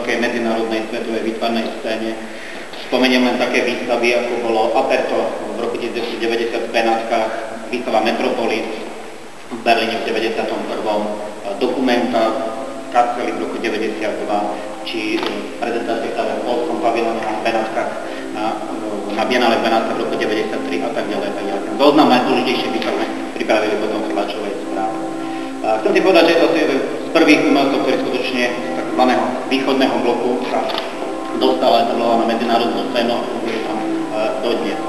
veľkej medzinárodnej svetovej výtvarnej scéne. Spomeniem len také výstavy, ako bolo Aperto v roku 1990 v Benátkach, výstava Metropolis v Berlíne v 91. Dokumenta Karceli v roku 92, či prezentácie v Polskom pavilóne na Benátkach, na Bienále v Benátkach v roku 93 a tak ďalej. Zoznam najdôležitejšie výstavy pripravili potom v tlačovej správe. Chcem si povedať, že to je z prvých umelcov, ktorí skutočne z takzvaného východného bloku sa dostala, etablovala na medzinárodnú scénu a funguje tam dodnes.